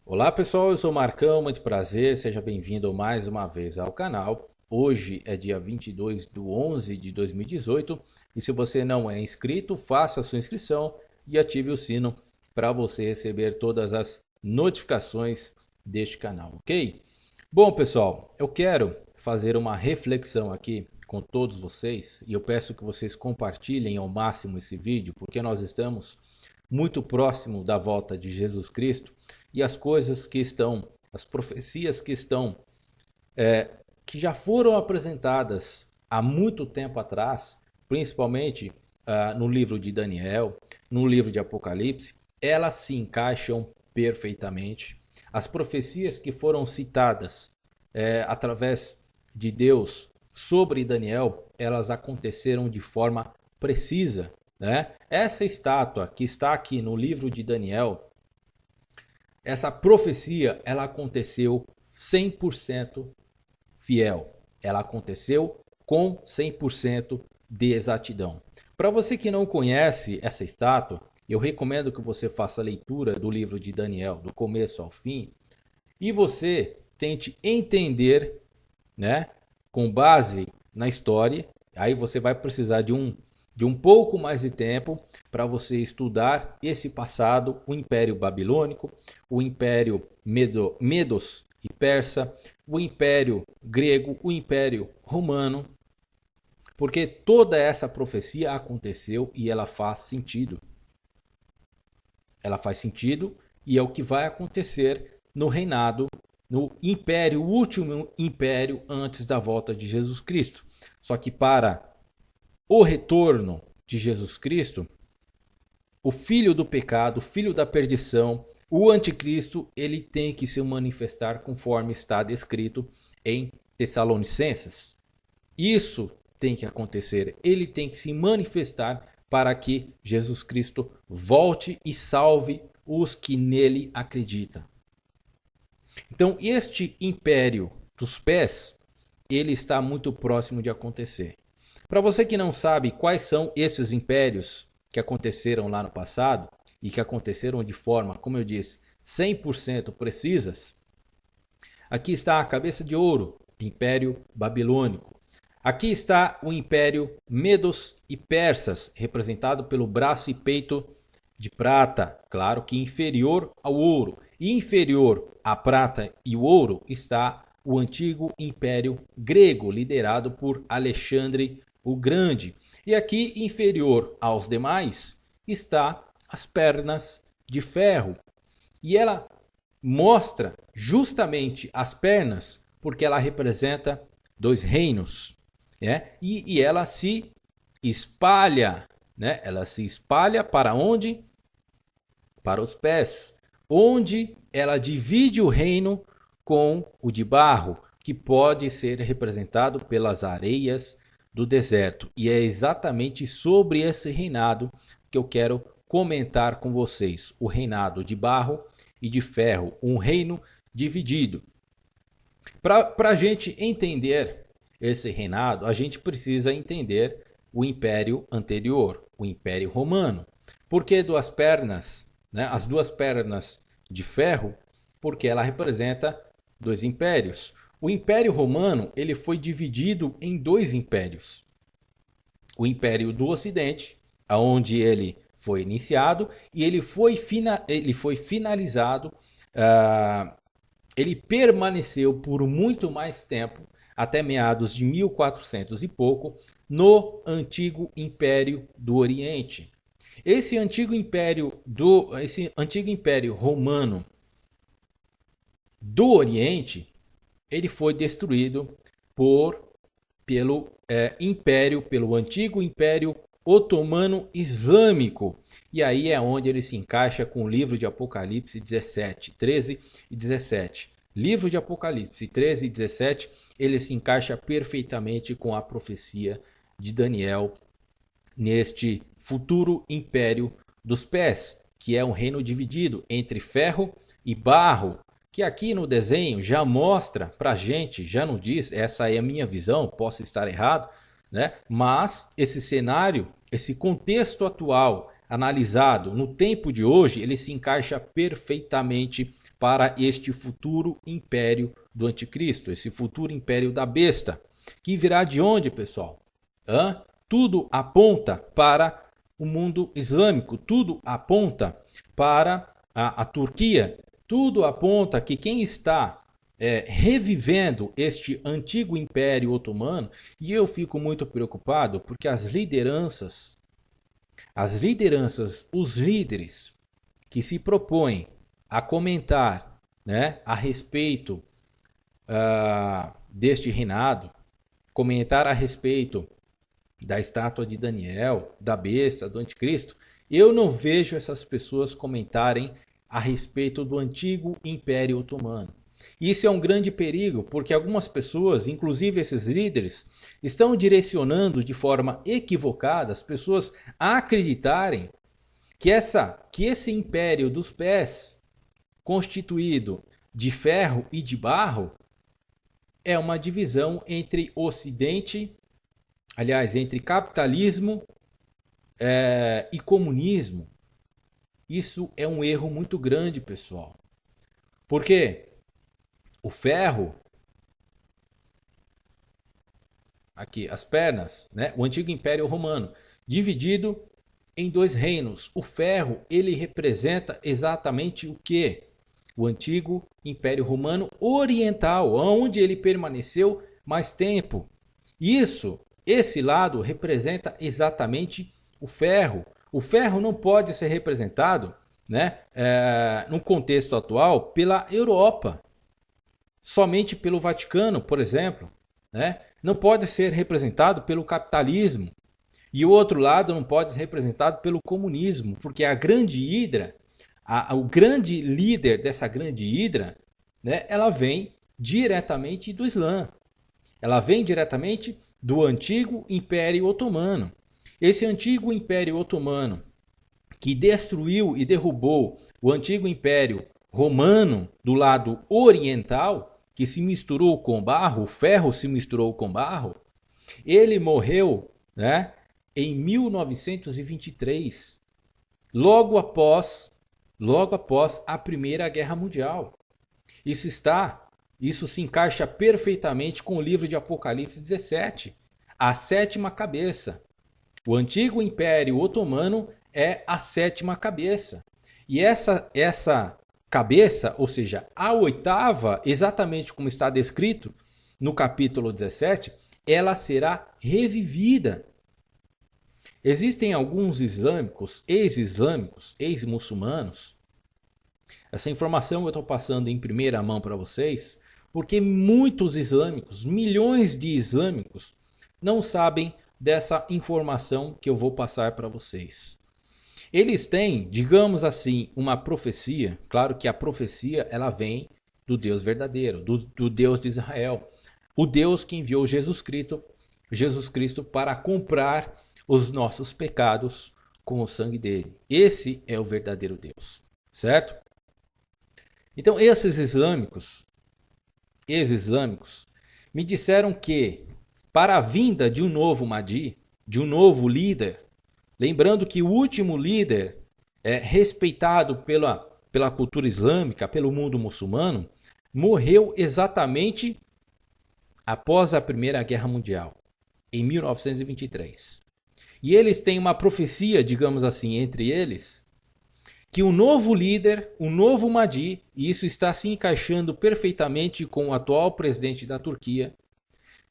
Olá pessoal, eu sou o Marcão, muito prazer, seja bem-vindo mais uma vez ao canal. Hoje é dia 22/11/2018 e se você não é inscrito, faça a sua inscrição e ative o sino para você receber todas as notificações deste canal, ok? Bom pessoal, eu quero fazer uma reflexão aqui com todos vocês e eu peço que vocês compartilhem ao máximo esse vídeo porque nós estamos muito próximo da volta de Jesus Cristo e as coisas que estão, as profecias que estão, que já foram apresentadas há muito tempo atrás, principalmente no livro de Daniel, no livro de Apocalipse, elas se encaixam perfeitamente. As profecias que foram citadas através de Deus sobre Daniel, elas aconteceram de forma precisa, né? Essa estátua que está aqui no livro de Daniel, essa profecia, ela aconteceu 100% fiel. Ela aconteceu com 100% de exatidão. Para você que não conhece essa estátua, eu recomendo que você faça a leitura do livro de Daniel, do começo ao fim, e você tente entender, né, com base na história. Aí você vai precisar de um pouco mais de tempo para você estudar esse passado, o Império Babilônico, o Império Medos e Persa, o Império Grego, o Império Romano, porque toda essa profecia aconteceu e ela faz sentido. Ela faz sentido e é o que vai acontecer no reinado, no império, o último império antes da volta de Jesus Cristo. Só que para o retorno de Jesus Cristo, o filho do pecado, o filho da perdição, o anticristo, ele tem que se manifestar conforme está descrito em Tessalonicenses. Isso tem que acontecer, ele tem que se manifestar para que Jesus Cristo volte e salve os que nele acreditam. Então, este império dos pés, ele está muito próximo de acontecer. Para você que não sabe quais são esses impérios que aconteceram lá no passado e que aconteceram de forma, como eu disse, 100% precisas, aqui está a cabeça de ouro, Império Babilônico. Aqui está o Império Medos e Persas, representado pelo braço e peito de prata, claro que inferior ao ouro. E inferior à prata e o ouro está o antigo Império Grego, liderado por Alexandre o Grande. E aqui, inferior aos demais, está as pernas de ferro. E ela mostra justamente as pernas porque ela representa dois reinos, né? E ela se espalha, né? Ela se espalha para onde? Para os pés, onde ela divide o reino com o de barro, que pode ser representado pelas areias do deserto. E é exatamente sobre esse reinado que eu quero comentar com vocês. O reinado de barro e de ferro, um reino dividido. Para a gente entender esse reinado, a gente precisa entender o império anterior, o Império Romano. Por que duas pernas? Né? As duas pernas de ferro, porque ela representa dois impérios. O Império Romano ele foi dividido em dois impérios. O Império do Ocidente, onde ele foi iniciado, e ele foi finalizado. Ele permaneceu por muito mais tempo, até meados de 1400 e pouco, no antigo Império do Oriente. Esse antigo império romano do Oriente, ele foi destruído pelo antigo Império Otomano Islâmico. E aí é onde ele se encaixa com o livro de Apocalipse 17, 13 e 17. Livro de Apocalipse 13 e 17, ele se encaixa perfeitamente com a profecia de Daniel neste futuro império dos pés, que é um reino dividido entre ferro e barro, que aqui no desenho já mostra pra gente, já não diz, essa é a minha visão, posso estar errado, né? Mas esse cenário, esse contexto atual, analisado no tempo de hoje, ele se encaixa perfeitamente para este futuro império do anticristo, esse futuro império da besta, que virá de onde, pessoal? Tudo aponta para o mundo islâmico, tudo aponta para a Turquia, tudo aponta que quem está revivendo este antigo império otomano, e eu fico muito preocupado porque as lideranças, os líderes que se propõem a comentar, né, a respeito deste reinado, comentar a respeito da estátua de Daniel, da besta, do anticristo, eu não vejo essas pessoas comentarem a respeito do antigo Império Otomano. Isso é um grande perigo, porque algumas pessoas, inclusive esses líderes, estão direcionando de forma equivocada as pessoas a acreditarem que esse império dos pés, constituído de ferro e de barro, é uma divisão entre Ocidente, aliás, entre capitalismo e comunismo. Isso é um erro muito grande, pessoal. Porque o ferro, aqui, as pernas, né? O antigo Império Romano, dividido em dois reinos. O ferro, ele representa exatamente o quê? O antigo Império Romano Oriental, onde ele permaneceu mais tempo. Esse lado representa exatamente o ferro. O ferro não pode ser representado, né, no contexto atual, pela Europa. Somente pelo Vaticano, por exemplo. Né? Não pode ser representado pelo capitalismo. E o outro lado não pode ser representado pelo comunismo, porque a grande hidra, o grande líder dessa grande hidra, né, ela vem diretamente do Islã. Ela vem diretamente do antigo Império Otomano. Esse antigo Império Otomano, que destruiu e derrubou o antigo Império Romano do lado oriental, que se misturou com barro, o ferro se misturou com barro, ele morreu, né, em 1923, logo após a Primeira Guerra Mundial. Isso se encaixa perfeitamente com o livro de Apocalipse 17, a sétima cabeça. O antigo Império Otomano é a sétima cabeça. E essa cabeça, ou seja, a oitava, exatamente como está descrito no capítulo 17, ela será revivida. Existem alguns islâmicos, ex-islâmicos, ex-muçulmanos. Essa informação eu estou passando em primeira mão para vocês, porque muitos islâmicos, milhões de islâmicos, não sabem dessa informação que eu vou passar para vocês. Eles têm, digamos assim, uma profecia. Claro que a profecia ela vem do Deus verdadeiro, do Deus de Israel. O Deus que enviou Jesus Cristo para comprar os nossos pecados com o sangue dele. Esse é o verdadeiro Deus, certo? Então esses islâmicos, me disseram que para a vinda de um novo Mahdi, de um novo líder, lembrando que o último líder respeitado pela cultura islâmica, pelo mundo muçulmano, morreu exatamente após a Primeira Guerra Mundial, em 1923. E eles têm uma profecia, digamos assim, entre eles, que o novo líder, o novo Mahdi, e isso está se encaixando perfeitamente com o atual presidente da Turquia,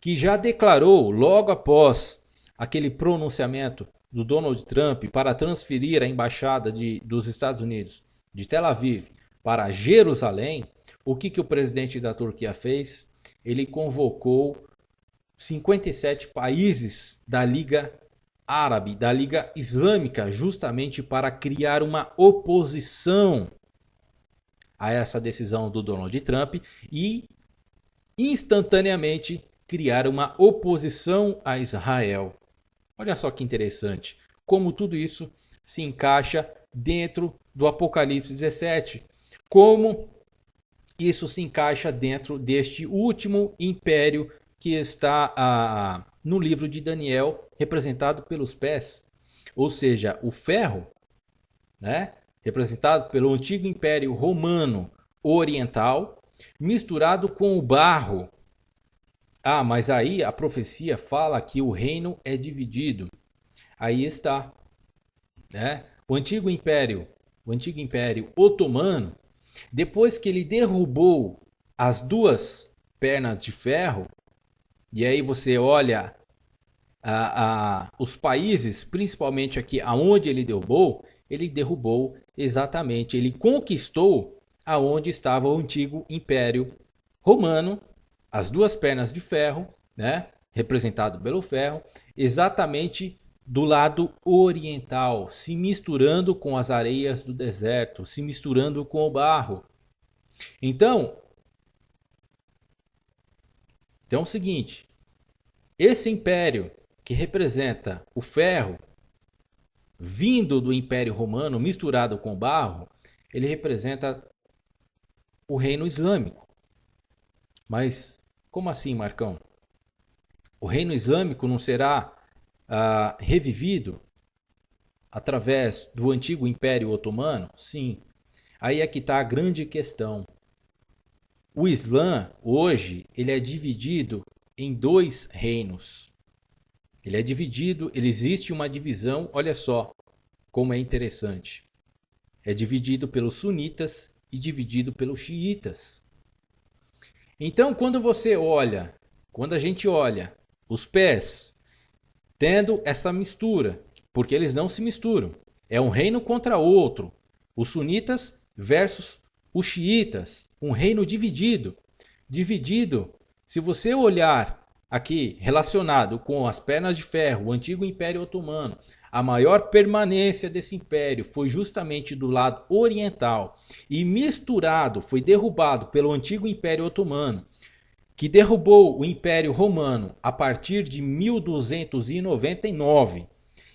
que já declarou logo após aquele pronunciamento do Donald Trump para transferir a embaixada dos Estados Unidos de Tel Aviv para Jerusalém, o que o presidente da Turquia fez? Ele convocou 57 países da Liga Árabe, da Liga Islâmica, justamente para criar uma oposição a essa decisão do Donald Trump e instantaneamente criar uma oposição a Israel. Olha só que interessante, como tudo isso se encaixa dentro do Apocalipse 17, como isso se encaixa dentro deste último império que está no livro de Daniel, representado pelos pés. Ou seja, o ferro né? Representado pelo antigo Império Romano Oriental, misturado com o barro. Ah, mas aí a profecia fala que o reino é dividido. Aí está, né? O antigo Império Otomano, depois que ele derrubou as duas pernas de ferro, e aí você olha os países, principalmente aqui aonde ele derrubou exatamente, ele conquistou aonde estava o antigo Império Romano, as duas pernas de ferro, né, representado pelo ferro, exatamente do lado oriental, se misturando com as areias do deserto, se misturando com o barro. Então é o seguinte, esse império que representa o ferro, vindo do Império Romano, misturado com barro, ele representa o reino islâmico. Mas como assim, Marcão? O reino islâmico não será revivido através do antigo Império Otomano? Sim. Aí é que está a grande questão. O Islã, hoje, ele é dividido em dois reinos. Ele é dividido, existe uma divisão, olha só como é interessante. É dividido pelos sunitas e dividido pelos xiitas. Então, quando a gente olha os pés tendo essa mistura, porque eles não se misturam, é um reino contra outro, os sunitas versus os xiitas, um reino dividido. Dividido, se você olhar aqui relacionado com as pernas de ferro, o antigo Império Otomano, a maior permanência desse império foi justamente do lado oriental e misturado, foi derrubado pelo antigo Império Otomano, que derrubou o Império Romano a partir de 1299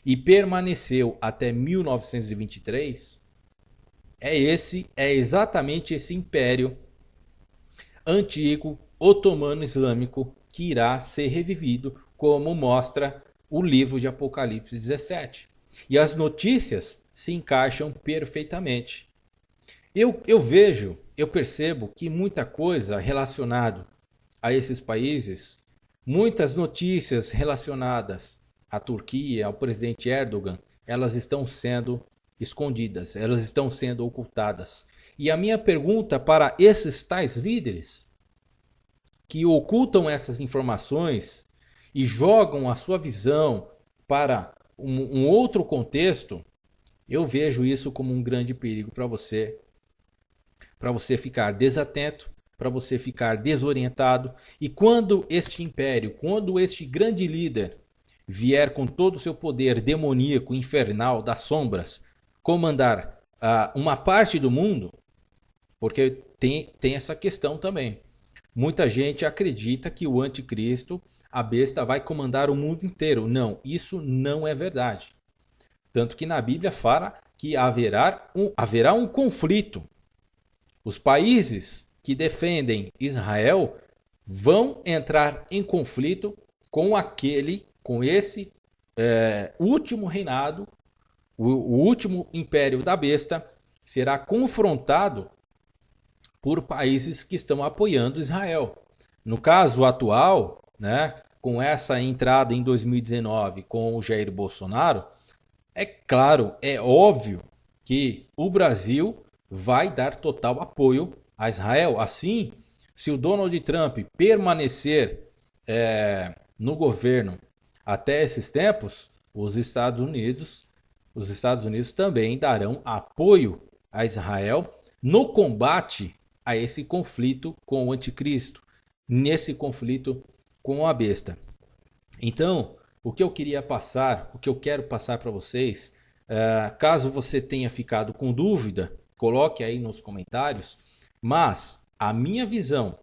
e permaneceu até 1923. É exatamente esse império antigo otomano islâmico que irá ser revivido, como mostra o livro de Apocalipse 17. E as notícias se encaixam perfeitamente. Eu percebo que muita coisa relacionada a esses países, muitas notícias relacionadas à Turquia, ao presidente Erdogan, elas estão sendo escondidas, elas estão sendo ocultadas. E a minha pergunta para esses tais líderes que ocultam essas informações e jogam a sua visão para um outro contexto, eu vejo isso como um grande perigo para você ficar desatento, para você ficar desorientado. E quando este império, quando este grande líder vier com todo o seu poder demoníaco, infernal, das sombras, comandar uma parte do mundo, porque tem essa questão também. Muita gente acredita que o anticristo, a besta, vai comandar o mundo inteiro. Não, isso não é verdade. Tanto que na Bíblia fala que haverá um conflito. Os países que defendem Israel vão entrar em conflito com esse último reinado, o último império da besta, será confrontado por países que estão apoiando Israel. No caso atual, né, com essa entrada em 2019 com o Jair Bolsonaro, é claro, é óbvio que o Brasil vai dar total apoio a Israel. Assim, se o Donald Trump permanecer no governo até esses tempos, os Estados Unidos também darão apoio a Israel no combate a esse conflito com o anticristo, nesse conflito com a besta. Então, o que eu quero passar para vocês, caso você tenha ficado com dúvida, coloque aí nos comentários, mas a minha visão,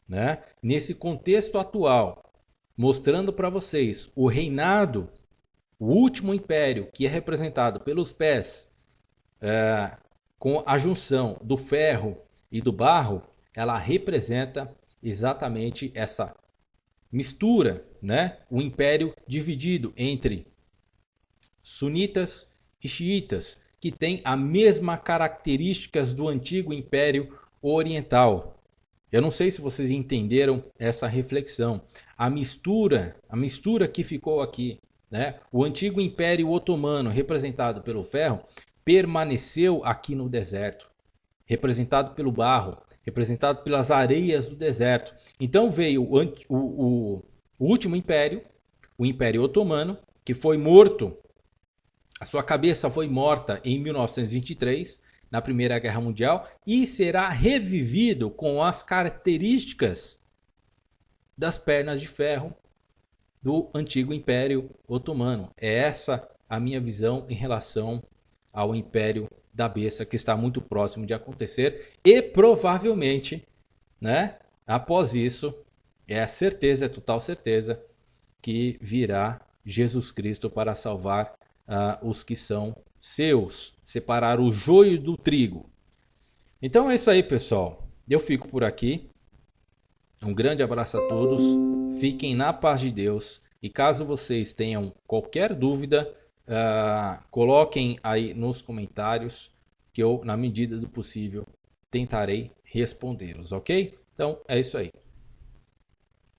né, nesse contexto atual, mostrando para vocês o reinado, o último império que é representado pelos pés, com a junção do ferro e do barro, ela representa exatamente essa mistura, né? O império dividido entre sunitas e xiitas, que tem a mesma características do antigo Império Oriental. Eu não sei se vocês entenderam essa reflexão. A mistura que ficou aqui, né? O antigo Império Otomano, representado pelo ferro, permaneceu aqui no deserto, representado pelo barro, representado pelas areias do deserto. Então veio o último império, o Império Otomano, que foi morto, a sua cabeça foi morta em 1923, na Primeira Guerra Mundial, e será revivido com as características das pernas de ferro do antigo Império Otomano. É essa a minha visão em relação ao Império da Besta, que está muito próximo de acontecer, e provavelmente, né, após isso, é a certeza, é total certeza, que virá Jesus Cristo para salvar os que são seus, separar o joio do trigo. Então é isso aí, pessoal. Eu fico por aqui. Um grande abraço a todos. Fiquem na paz de Deus. E caso vocês tenham qualquer dúvida, coloquem aí nos comentários que eu, na medida do possível, tentarei respondê-los, ok? Então é isso aí.